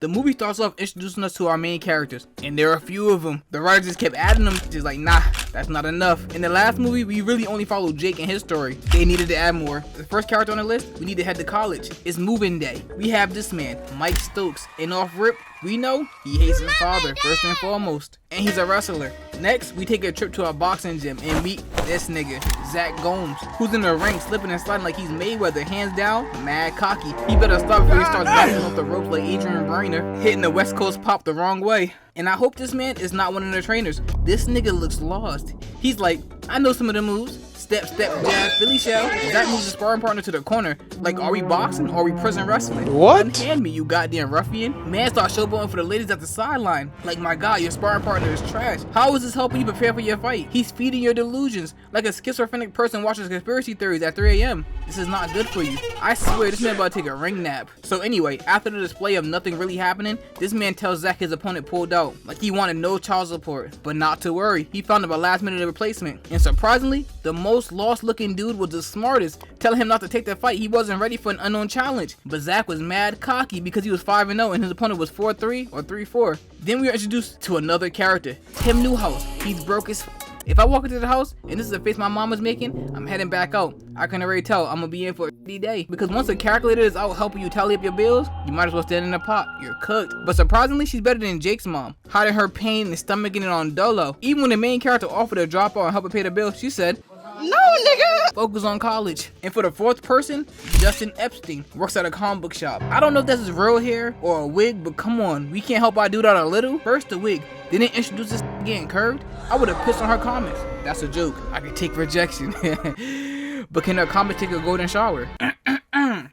The movie starts off introducing us to our main characters, and there are a few of them. The writers just kept adding them, just like, nah, that's not enough. In the last movie, we really only followed Jake and his story. They needed to add more. The first character on the list, we need to head to college. It's moving day. We have this man, Mike Stokes, and off rip, we know he hates his father, first and foremost, and he's a wrestler. Next, we take a trip to a boxing gym and meet this nigga, Zach Gomes, who's in the ring slipping and sliding like he's Mayweather, hands down, mad cocky. He better stop before he starts bouncing off the ropes like Adrian Brainer, hitting the West Coast pop the wrong way. And I hope this man is not one of the trainers. This nigga looks lost. He's like, I know some of the moves. Step, step, jab, Philly shell. That moves the sparring partner to the corner. Like, are we boxing or are we prison wrestling? What? Unhand me, you goddamn ruffian. Man starts showboating for the ladies at the sideline. Like, my god, your sparring partner is trash. How is this helping you prepare for your fight? He's feeding your delusions. Like a schizophrenic person watches conspiracy theories at 3 a.m. This is not good for you. I swear, this man about to take a ring nap. So anyway, after the display of nothing really happening, this man tells Zach his opponent pulled out. Like he wanted no child support. But not to worry, he found him a last minute replacement. And surprisingly, the most lost looking dude was the smartest, telling him not to take the fight. He wasn't ready for an unknown challenge. But Zach was mad cocky because he was 5-0 and his opponent was 4-3 or 3-4. Then we are introduced to another character, Tim Newhouse. He's broke as If I walk into the house and this is the face my mom is making, I'm heading back out. I can already tell I'm gonna be in for a shitty day. Because once the calculator is out helping you tally up your bills, you might as well stand in the pot. You're cooked. But surprisingly, she's better than Jake's mom, hiding her pain and stomaching it on dolo. Even when the main character offered to drop her and help her pay the bill, she said, no, nigga! Focus on college. And for the fourth person, Justin Epstein works at a comic book shop. I don't know if that's his real hair or a wig, but come on, we can't help our dude out a little. First the wig, then they introduce this getting curved. I would have pissed on her comments. That's a joke. I could take rejection. But can her comments take a golden shower?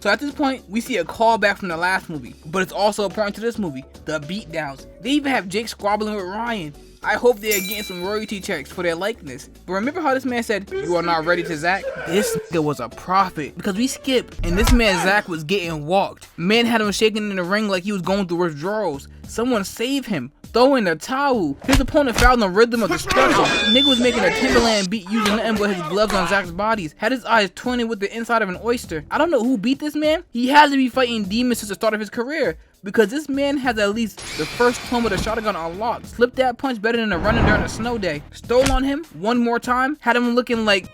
So at this point, we see a callback from the last movie, but it's also important to this movie, the beatdowns. They even have Jake squabbling with Ryan. I hope they are getting some royalty checks for their likeness. But remember how this man said, you are not ready to Zach? This nigga was a prophet. Because we skipped, and this man Zach was getting walked. Man had him shaking in the ring like he was going through withdrawals. Someone save him. Throw in the towel. His opponent fouled in the rhythm of destruction. Nigga was making a Timberland beat using nothing but his gloves on Zach's bodies. Had his eyes twinning with the inside of an oyster. I don't know who beat this man. He has to be fighting demons since the start of his career. Because this man has at least the first clone with a shotgun unlocked. Slipped that punch better than a running during a snow day. Stole on him one more time. Had him looking like...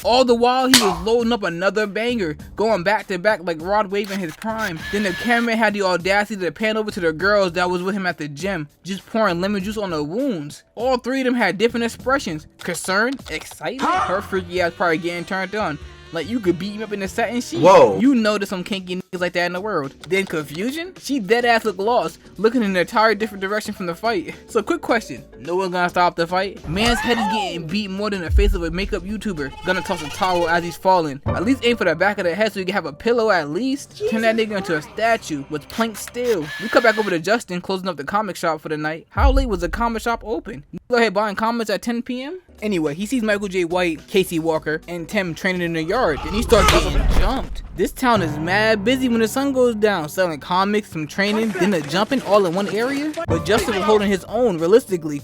All the while, he was loading up another banger, going back to back like Rod Wave in his prime. Then the cameraman had the audacity to pan over to the girls that was with him at the gym, just pouring lemon juice on the wounds. All three of them had different expressions. Concerned, excited, her freaky ass probably getting turned on. Like you could beat him up in the satin sheet. Whoa. You know there's some kinky niggas like that in the world. Then confusion? She dead ass looked lost, looking in an entirely different direction from the fight. So quick question, no one gonna stop the fight? Man's head is getting beat more than the face of a makeup YouTuber. Gonna toss a towel as he's falling. At least aim for the back of the head so you can have a pillow at least. Turn that nigga into a statue with plank steel. We cut back over to Justin closing up the comic shop for the night. How late was the comic shop open? You go ahead buying comics at 10 p.m.? Anyway, he sees Michael J. White, Casey Walker, and Tim training in the yard. Then he starts getting jumped. This town is mad busy when the sun goes down, selling comics, some training, then the jumping all in one area. But Justin was holding his own realistically.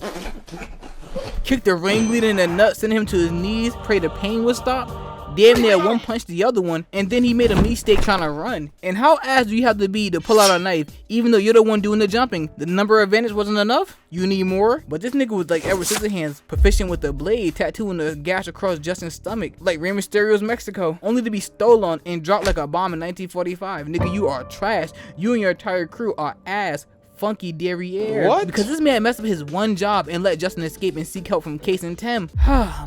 Kicked the ringleader in the nuts, sent him to his knees, pray the pain would stop. Damn near one punch the other one, and then he made a mistake trying to run. And how ass do you have to be to pull out a knife, even though you're the one doing the jumping? The number of advantage wasn't enough? You need more? But this nigga was like Edward Scissorhands, proficient with the blade, tattooing the gash across Justin's stomach, like Rey Mysterio's Mexico, only to be stolen and dropped like a bomb in 1945. Nigga, you are trash. You and your entire crew are ass. Funky derriere. What? Because this man messed up his one job and let Justin escape and seek help from Case and Tim.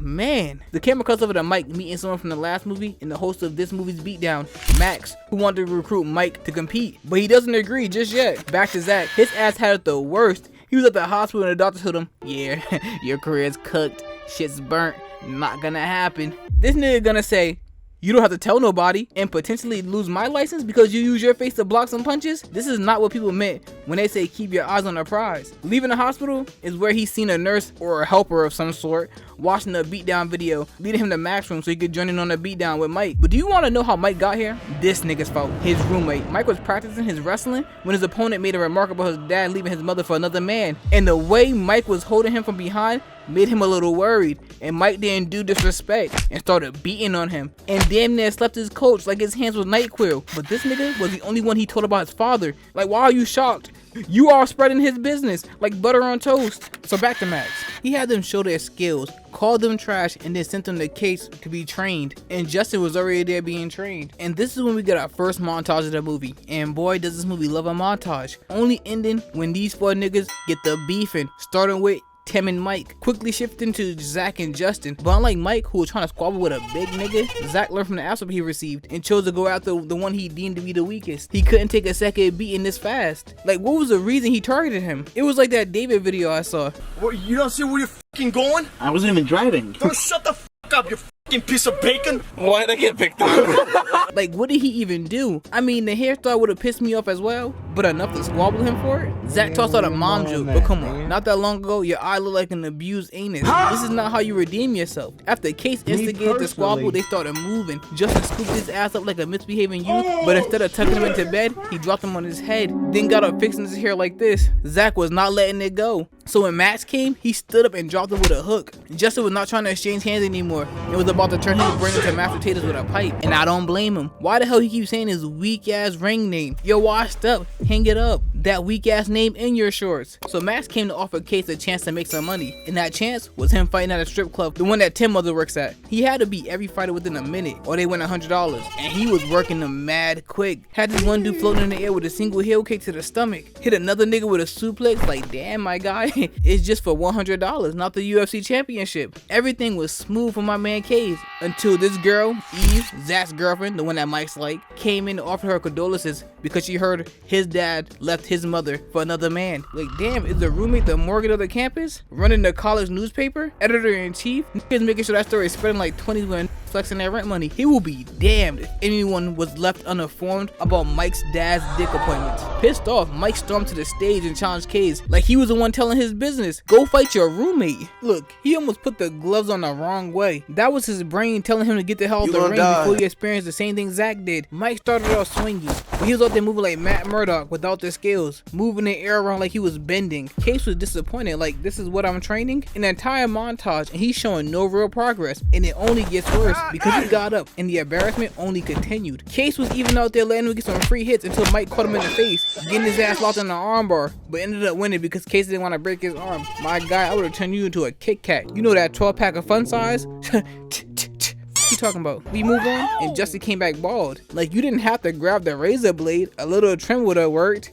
Man. The camera cuts over to Mike meeting someone from the last movie and the host of this movie's beatdown, Max, who wanted to recruit Mike to compete. But he doesn't agree just yet. Back to Zach. His ass had it the worst. He was at the hospital and the doctor told him, yeah, your career's cooked. Shit's burnt. Not gonna happen. This nigga gonna say, you don't have to tell nobody and potentially lose my license because you use your face to block some punches? This is not what people meant when they say keep your eyes on the prize. Leaving the hospital is where he's seen a nurse or a helper of some sort watching the beatdown video, leading him to Max room so he could join in on the beatdown with Mike. But do you want to know how Mike got here? This nigga's fault. His roommate. Mike was practicing his wrestling when his opponent made a remark about his dad leaving his mother for another man. And the way Mike was holding him from behind made him a little worried, and Mike didn't do disrespect and started beating on him and damn near slept his coach like his hands was NyQuil. But this nigga was the only one he told about his father. Like, why are you shocked? You are spreading his business like butter on toast. So back to Max. He had them show their skills, called them trash, and then sent them to Case to be trained. And Justin was already there being trained. And this is when we get our first montage of the movie. And boy, does this movie love a montage. Only ending when these 4 niggas get the beefing, starting with Tim and Mike, quickly shifting to Zach and Justin. But unlike Mike, who was trying to squabble with a big nigga, Zach learned from the asshole he received and chose to go after the one he deemed to be the weakest. He couldn't take a second beating this fast. Like, what was the reason he targeted him? It was like that David video I saw. What, you don't see where you're fucking going? I wasn't even driving. Don't shut the fuck up, you fucking piece of bacon. Why'd I get picked up? Like, what did he even do? I mean, the hairstyle would have pissed me off as well, but enough to squabble him for it? Zach tossed out a mom joke, but come on, not that long ago, your eye looked like an abused anus. This is not how you redeem yourself. After Case instigated the squabble, they started moving. Justin scooped his ass up like a misbehaving youth, but instead of tucking him into bed, he dropped him on his head, then got up fixing his hair like this. Zach was not letting it go. So when Max came, he stood up and dropped him with a hook. Justin was not trying to exchange hands anymore and was about to turn his brain into mashed potatoes with a pipe. And I don't blame him. Why the hell he keeps saying his weak ass ring name? You're washed up. Hang it up. That weak ass name in your shorts. So Max came to offer Case a chance to make some money. And that chance was him fighting at a strip club, the one that Tim mother works at. He had to beat every fighter within a minute or they win $100. And he was working them mad quick. Had this one dude floating in the air with a single heel kick to the stomach. Hit another nigga with a suplex. Like, damn, my guy. It's just for $100, not the UFC championship. Everything was smooth for my man Case until this girl, Eve, Zach's girlfriend, the one that Mike's like, came in to offer her condolences because she heard his dad left his mother for another man. Like, damn, is the roommate the Morgan of the campus? Running the college newspaper? Editor-in-chief? Niggas making sure that story is spreading like 20s when flexing their rent money. He will be damned if anyone was left uninformed about Mike's dad's dick appointments. Pissed off, Mike stormed to the stage and challenged Case like he was the one telling his business. Go fight your roommate. Look, he almost put the gloves on the wrong way. That was his brain telling him to get the hell out the ring before he experienced the same thing Zach did. Mike started off swinging, but he was out there moving like Matt Murdock without the skills, moving the air around like he was bending. Case was disappointed, like, this is what I'm training? An entire montage and he's showing no real progress, and it only gets worse because he got up and the embarrassment only continued. Case was even out there letting him get some free hits until Mike caught him in the face, getting his ass locked in the armbar, but ended up winning because Case didn't want to break his arm. My guy, I would have turned you into a Kit Kat. You know that 12-pack of fun size? What you talking about? We move on, and Justin came back bald. Like, you didn't have to grab the razor blade. A little trim would have worked.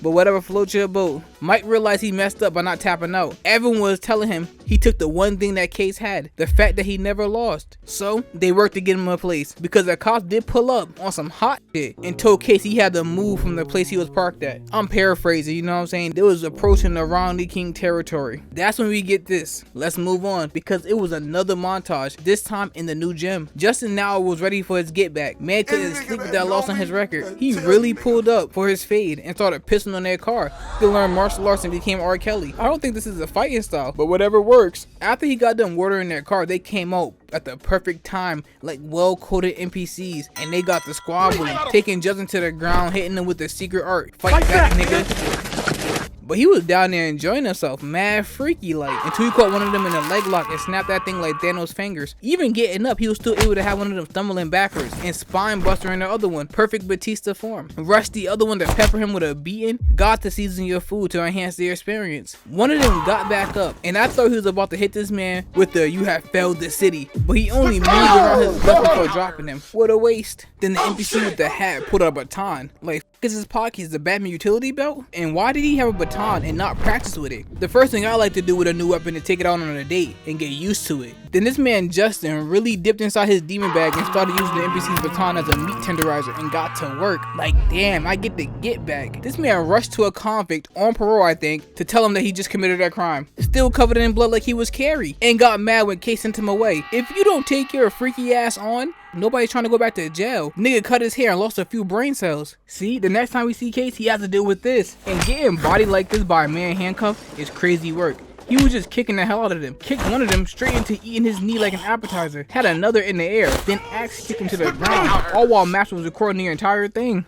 But whatever floats your boat. Mike realized he messed up by not tapping out. Everyone was telling him he took the one thing that Case had, the fact that he never lost. So they worked to get him a place because the cops did pull up on some hot shit and told Case he had to move from the place he was parked at. I'm paraphrasing, you know what I'm saying? They was approaching the Ronnie King territory. That's when we get this. Let's move on because it was another montage, this time in the new gym. Justin now was ready for his get back. Man couldn't sleep with that loss on his record. He really pulled up for his fade and started pissing on their car. He learned martial arts and became R. Kelly. I don't think this is a fighting style, but whatever works. After he got done watering their car, they came out at the perfect time, like well-coded NPCs, and they got the squabbling, taking Justin to the ground, hitting him with the secret art. Fight back, nigga. But he was down there enjoying himself, mad freaky like, until he caught one of them in a leg lock and snapped that thing like Thanos' fingers. Even getting up, he was still able to have one of them stumbling backwards and spine buster in the other one, perfect Batista form. Rushed the other one to pepper him with a beating, got to season your food to enhance the experience. One of them got back up, and I thought he was about to hit this man with the "you have failed the city," but he only moved around his left before dropping him. What a waste. Then the NPC with the hat put a baton. Like, is his pockets the Batman utility belt? And why did he have a baton and not practice with it? The first thing I like to do with a new weapon is take it out on a date and get used to it. Then this man Justin really dipped inside his demon bag and started using the NPC's baton as a meat tenderizer and got to work. Like, damn, I get the get back. This man rushed to a convict on parole, I think, to tell him that he just committed a crime, still covered in blood like he was Carrie, and got mad when Case sent him away. If you don't take your freaky ass on, nobody's trying to go back to jail. Nigga cut his hair and lost a few brain cells. See, the next time we see Case, he has to deal with this. And getting bodied like this by a man handcuffed is crazy work. He was just kicking the hell out of them. Kicked one of them straight into eating his knee like an appetizer. Had another in the air, then axe kicked him to the ground. All while Max was recording the entire thing.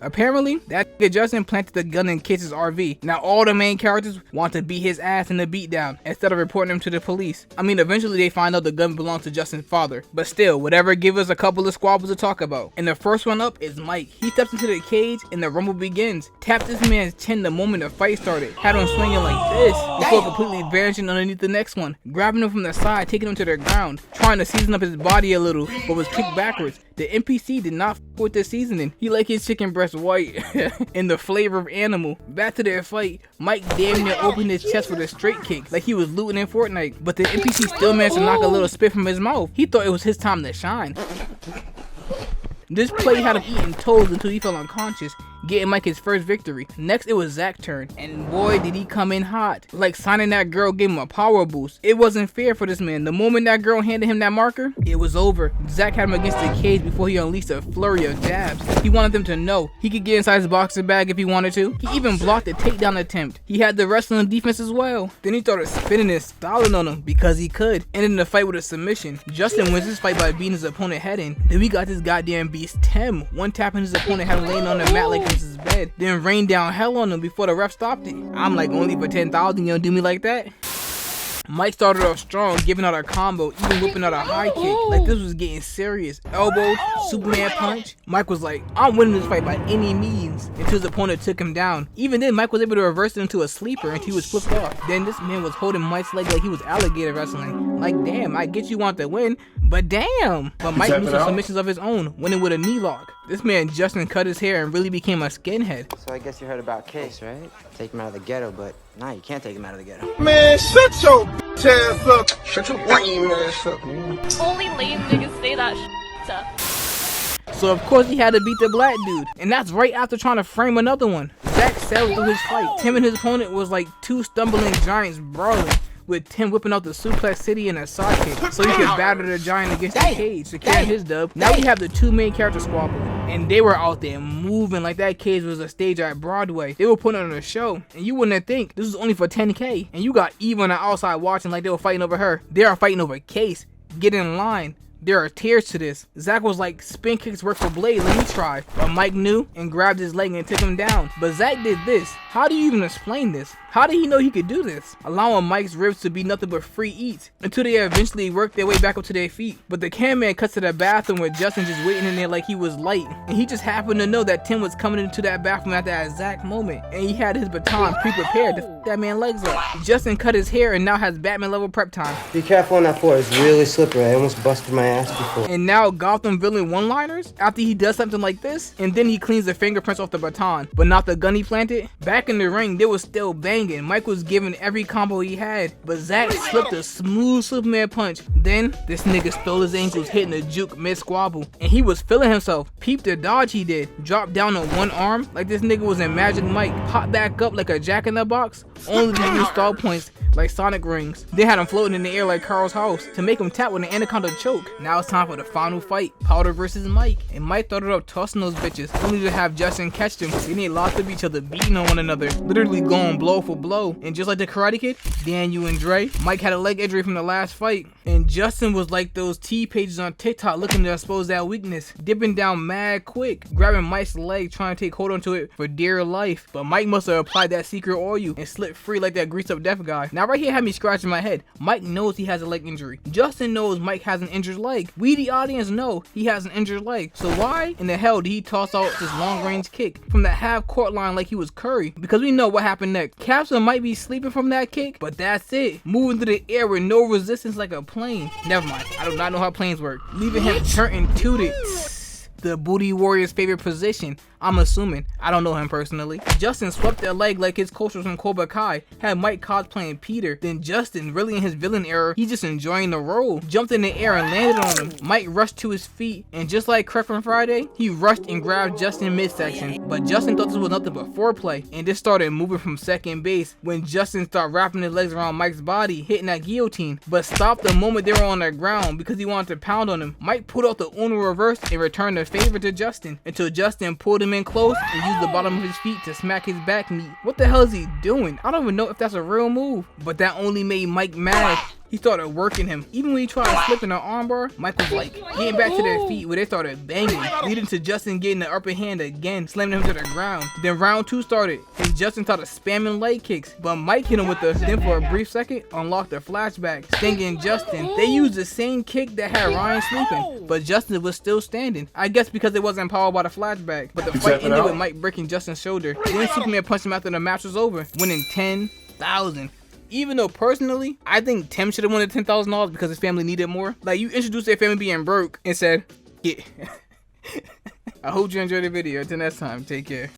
Apparently, that nigga Justin planted the gun in Casey's RV. Now all the main characters want to beat his ass in the beatdown instead of reporting him to the police. I mean, eventually they find out the gun belongs to Justin's father, but still, whatever, give us a couple of squabbles to talk about. And the first one up is Mike. He steps into the cage and the rumble begins. Tapped this man's chin the moment the fight started. Had him swinging like this before completely vanishing underneath the next one. Grabbing him from the side, taking him to the ground, trying to season up his body a little, but was kicked backwards. The NPC did not f with the seasoning. He liked his chicken breast white and the flavor of animal. Back to their fight, Mike damn near opened his chest with a straight kick like he was looting in Fortnite, but the NPC still managed to knock a little spit from his mouth. He thought it was his time to shine. This play had him eating toes until he fell unconscious, getting Mike his first victory. Next, it was Zach's turn, and boy did he come in hot. Like signing that girl gave him a power boost. It wasn't fair for this man. The moment that girl handed him that marker, it was over. Zach had him against the cage before he unleashed a flurry of jabs. He wanted them to know he could get inside his boxing bag if he wanted to. He even blocked the takedown attempt. He had the wrestling defense as well. Then he started spinning and styling on him because he could, ending the fight with a submission. Justin wins this fight by beating his opponent head in. Then we got this goddamn beast Tim, one tapping his opponent, had him laying on the mat like this is bed, then rained down hell on him before the ref stopped it. I'm like, only for 10,000 you don't do me like that? Mike started off strong, giving out a combo, even whipping out a high kick. Like this was getting serious. Elbow, Superman punch. Mike was like, I'm winning this fight by any means, until his opponent took him down. Even then, Mike was able to reverse it into a sleeper until he was flipped off. Then this man was holding Mike's leg like he was alligator wrestling. Like, damn, I get you want to win, but damn. But Mike moved some submissions of his own, winning with a knee lock. This man Justin cut his hair and really became a skinhead. So I guess you heard about Case, right? Take him out of the ghetto, but nah, you can't take him out of the ghetto. Man, shut your ass up. Shut your lame ass up, man. Only lame niggas say that shit. So of course he had to beat the black dude, and that's right after trying to frame another one. Zach sailed through his fight. Tim and his opponent was like two stumbling giants brawling, with Tim whipping out the suplex city and a side kick so he could batter the giant against the cage, securing his dub. Now we have the two main characters squabbling, and they were out there moving like that cage was a stage at Broadway. They were putting on a show, and you wouldn't think this was only for 10K. And you got Eva on the outside watching like they were fighting over her. They are fighting over Case. Get in line. There are tears to this. Zach was like, spin kicks work for Blade, let me try. But Mike knew and grabbed his leg and took him down. But Zach did this. How do you even explain this? How did he know he could do this? Allowing Mike's ribs to be nothing but free eats until they eventually worked their way back up to their feet. But the cameraman cuts to the bathroom with Justin just waiting in there like he was light. And he just happened to know that Tim was coming into that bathroom at that exact moment. And he had his baton pre-prepared to f that man's legs up. Justin cut his hair and now has Batman level prep time. Be careful on that floor, it's really slippery. I almost busted my ass before. And now Gotham villain one-liners after he does something like this, and then he cleans the fingerprints off the baton, but not the gun he planted. Back in the ring, they was still banging. Mike was giving every combo he had, but Zach slipped a smooth Superman punch. Then this nigga stole his ankles, hitting a juke mid-squabble, and he was feeling himself. Peep the dodge he did. Dropped down on one arm like this nigga was in Magic Mike. Popped back up like a jack-in-the-box, only to use stall points like Sonic rings. They had him floating in the air like Carl's house to make him tap with an anaconda choke. Now it's time for the final fight, Powder versus Mike. And Mike started up tossing those bitches, only to have Justin catch them. Then they locked up each other, beating on one another, literally going blow for blow. And just like the Karate Kid, Daniel and Dre, Mike had a leg injury from the last fight, and Justin was like those T pages on TikTok looking to expose that weakness, dipping down mad quick, grabbing Mike's leg, trying to take hold onto it for dear life. But Mike must have applied that secret oil and slipped free like that greased up deaf guy. Now right here had me scratching my head. Mike knows he has a leg injury. Justin knows Mike has an injured leg. We the audience know he has an injured leg. So why in the hell did he toss out this long range kick from the half court line like he was Curry? Because we know what happened next. Capsule might be sleeping from that kick, but that's it. Moving through the air with no resistance like a plane. Never mind, I do not know how planes work. Leaving him turning tooted. The Booty Warrior's favorite position, I'm assuming. I don't know him personally. Justin swept their leg like his coach was from Cobra Kai, had Mike cosplaying Peter. Then Justin, really in his villain era, he's just enjoying the role. Jumped in the air and landed on him. Mike rushed to his feet, and just like Craig from Friday, he rushed and grabbed Justin midsection. But Justin thought this was nothing but foreplay, and this started moving from second base when Justin started wrapping his legs around Mike's body, hitting that guillotine, but stopped the moment they were on the ground because he wanted to pound on him. Mike pulled out the Uno reverse and returned the favor to Justin until Justin pulled him in close and used the bottom of his feet to smack his back knee. What the hell is he doing? I don't even know if that's a real move, but that only made Mike mad. He started working him. Even when he tried to slip in an armbar, Mike was like getting back to their feet where they started banging, leading to Justin getting the upper hand again, slamming him to the ground. Then round 2 started, and Justin started spamming leg kicks, but Mike hit him with the, then for a brief second, unlocked the flashback, stinging Justin. They used the same kick that had Ryan sleeping, but Justin was still standing. I guess because it wasn't powered by the flashback, but the fight ended with Mike breaking Justin's shoulder. Then Superman punched him after the match was over, winning $10,000. Even though personally, I think Tim should have won the $10,000 because his family needed more. Like, you introduced their family being broke and said, yeah. I hope you enjoyed the video. Until next time, take care.